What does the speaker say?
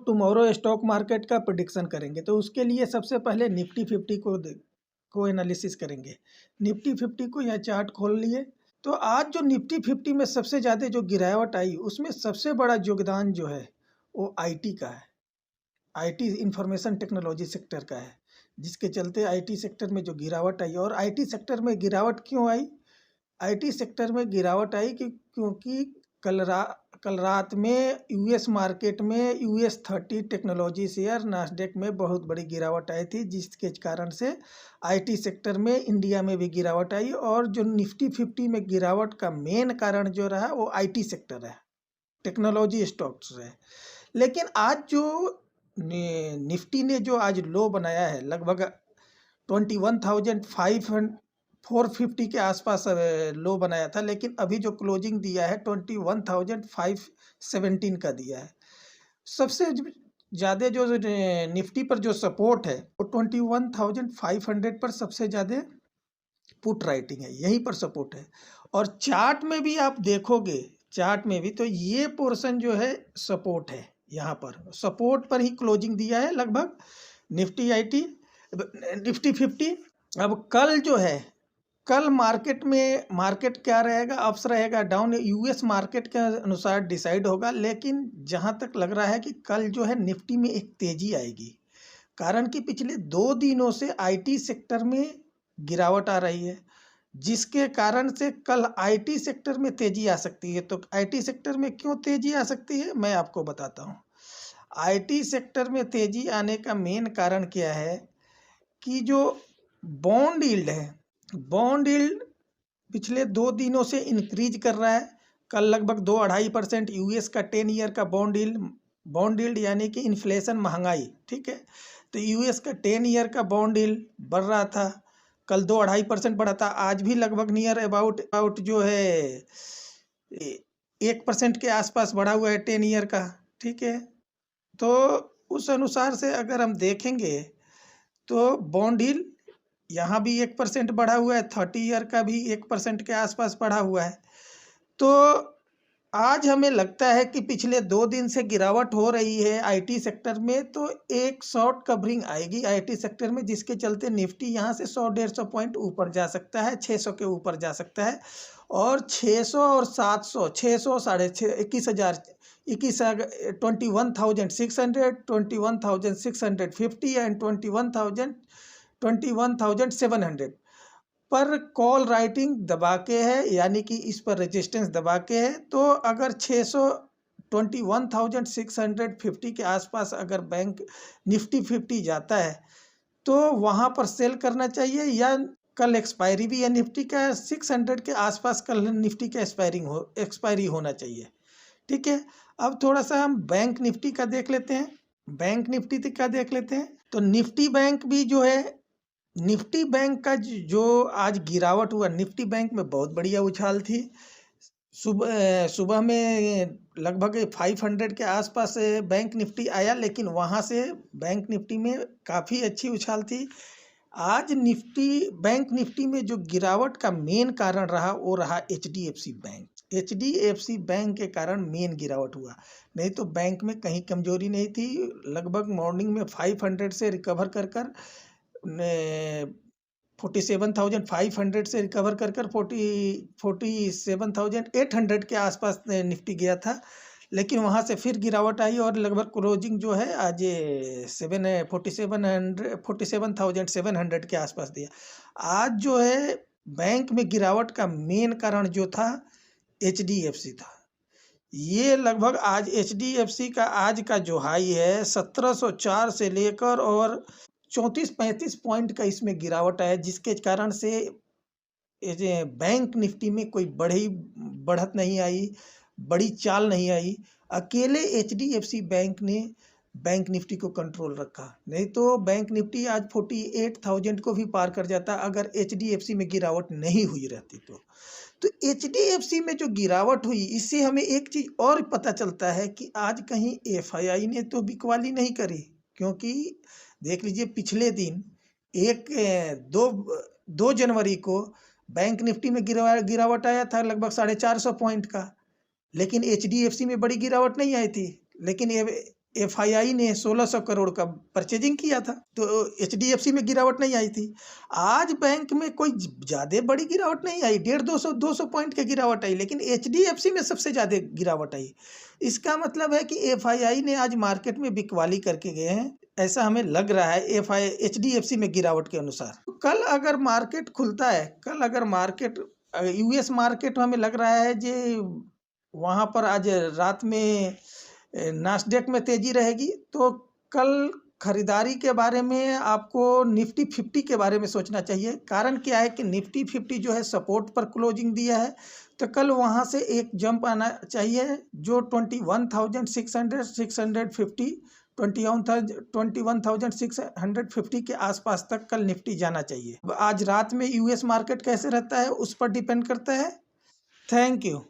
Tomorrow stock market का prediction करेंगे, तो उसके लिए सबसे पहले निफ्टी 50 को एनालिसिस करेंगे। निफ्टी 50 को यह चार्ट खोल लिए, तो आज जो निफ्टी 50 में सबसे ज़्यादा जो गिरावट आई, उसमें सबसे बड़ा योगदान जो है वो आईटी का है। आईटी इंफॉर्मेशन टेक्नोलॉजी सेक्टर का है, जिसके चलते आईटी सेक्टर में जो गिरावट आई। और आईटी सेक्टर में गिरावट क्यों आई? आईटी सेक्टर में गिरावट आई क्योंकि कल रात में यूएस मार्केट में यूएस 30 टेक्नोलॉजी शेयर नास्डेक में बहुत बड़ी गिरावट आई थी, जिसके कारण से आईटी सेक्टर में इंडिया में भी गिरावट आई। और जो निफ्टी 50 में गिरावट का मेन कारण जो रहा वो आईटी सेक्टर है, टेक्नोलॉजी स्टॉक्स है। लेकिन आज जो निफ्टी ने जो आज लो बनाया है, लगभग 21,450 के आसपास लो बनाया था, लेकिन अभी जो क्लोजिंग दिया है 21,517 का दिया है। सबसे ज़्यादा जो निफ्टी पर जो सपोर्ट है वो 21,500 पर सबसे ज़्यादा पुट राइटिंग है, यहीं पर सपोर्ट है। और चार्ट में भी आप देखोगे, चार्ट में भी तो ये पोर्शन जो है सपोर्ट है, यहाँ पर सपोर्ट पर ही क्लोजिंग दिया है लगभग निफ्टी निफ्टी 50। अब कल जो है, कल मार्केट क्या रहेगा, अप्स रहेगा डाउन, यूएस मार्केट के अनुसार डिसाइड होगा। लेकिन जहां तक लग रहा है कि कल जो है निफ्टी में एक तेजी आएगी, कारण कि पिछले 2 दिनों से आईटी सेक्टर में गिरावट आ रही है, जिसके कारण से कल आईटी सेक्टर में तेजी आ सकती है। तो आईटी सेक्टर में क्यों तेजी आ सकती है, मैं आपको बताता हूँ। आईटी सेक्टर में तेजी आने का मेन कारण क्या है कि जो बॉन्ड यील्ड है, बॉन्ड यील्ड पिछले 2 दिनों से इंक्रीज कर रहा है। कल लगभग 2-2.5% यूएस का 10 ईयर का बॉन्ड यील्ड यानी कि इन्फ्लेशन, महंगाई, ठीक है। तो यूएस का 10 ईयर का बॉन्ड यील्ड बढ़ रहा था, कल 2-2.5% बढ़ा था। आज भी लगभग नियर अबाउट जो है 1% के आसपास बढ़ा हुआ है 10 ईयर का, ठीक है। तो उस अनुसार से अगर हम देखेंगे तो बॉन्ड यील्ड यहाँ भी 1% बढ़ा हुआ है, 30 ईयर का भी 1% के आसपास बढ़ा हुआ है। तो आज हमें लगता है कि पिछले 2 दिन से गिरावट हो रही है आईटी सेक्टर में, तो एक शॉर्ट कवरिंग आएगी आईटी सेक्टर में, जिसके चलते निफ्टी यहाँ से 100-150 पॉइंट ऊपर जा सकता है, 600 के ऊपर जा सकता है। और 600 और 700, 600 21,000 21,600, 21,650 एंड 21,700 पर कॉल राइटिंग दबा के है, यानी कि इस पर रेजिस्टेंस दबा के है। तो अगर 21,650 के आसपास अगर बैंक निफ्टी 50 जाता है तो वहाँ पर सेल करना चाहिए, या कल एक्सपायरी भी है निफ्टी का, 600 के आसपास कल निफ्टी का एक्सपायरी होना चाहिए, ठीक है। अब थोड़ा सा हम बैंक निफ्टी का देख लेते हैं। तो निफ्टी बैंक भी जो है, निफ्टी बैंक का जो आज गिरावट हुआ, निफ्टी बैंक में बहुत बढ़िया उछाल थी। सुबह में लगभग 500 के आसपास बैंक निफ्टी आया, लेकिन वहाँ से बैंक निफ्टी में काफ़ी अच्छी उछाल थी। आज बैंक निफ्टी में जो गिरावट का मेन कारण रहा वो रहा एचडीएफसी बैंक के कारण मेन गिरावट हुआ, नहीं तो बैंक में कहीं कमजोरी नहीं थी। लगभग मॉर्निंग में 500 से रिकवर कर 47,500 से रिकवर कर 47,800 के आसपास निफ्टी गया था, लेकिन वहाँ से फिर गिरावट आई और लगभग क्लोजिंग जो है आज 47,700 के आसपास दिया। आज जो है बैंक में गिरावट का मेन कारण जो था एचडीएफसी था। ये लगभग आज एचडीएफसी का आज का जो हाई है 1704 से लेकर और 34-35 पॉइंट का इसमें गिरावट आया, जिसके कारण से बैंक निफ्टी में कोई बढ़त नहीं आई, बड़ी चाल नहीं आई। अकेले एचडीएफसी बैंक ने बैंक निफ्टी को कंट्रोल रखा, नहीं तो बैंक निफ्टी आज 48,000 को भी पार कर जाता अगर एचडीएफसी में गिरावट नहीं हुई रहती। तो एचडीएफसी में जो गिरावट हुई, इससे हमें एक चीज़ और पता चलता है कि आज कहीं एफआईआई ने तो बिकवाली नहीं करी, क्योंकि देख लीजिए पिछले दिन 2 जनवरी को बैंक निफ्टी में गिरावट आया था लगभग 450 पॉइंट का, लेकिन एचडीएफसी में बड़ी गिरावट नहीं आई थी। लेकिन एफआईआई ने 1600 करोड़ का परचेजिंग किया था, तो एचडीएफसी में गिरावट नहीं आई थी। आज बैंक में कोई ज़्यादा बड़ी गिरावट नहीं आई, 150-200 पॉइंट की गिरावट आई, लेकिन एचडीएफसी में सबसे ज़्यादा गिरावट आई। इसका मतलब है कि एफआईआई ने आज मार्केट में बिकवाली करके गए हैं, ऐसा हमें लग रहा है एचडीएफसी में गिरावट के अनुसार। कल अगर मार्केट खुलता है, कल अगर मार्केट यूएस मार्केट हमें लग रहा है जे वहाँ पर आज रात में नास्डेक में तेजी रहेगी, तो कल खरीदारी के बारे में आपको निफ्टी 50 के बारे में सोचना चाहिए। कारण क्या है कि निफ्टी 50 जो है सपोर्ट पर क्लोजिंग दिया है, तो कल वहाँ से एक जंप आना चाहिए जो 21,600 650 21,650 के आसपास तक कल निफ्टी जाना चाहिए। आज रात में यूएस मार्केट कैसे रहता है उस पर डिपेंड करता है। Thank you.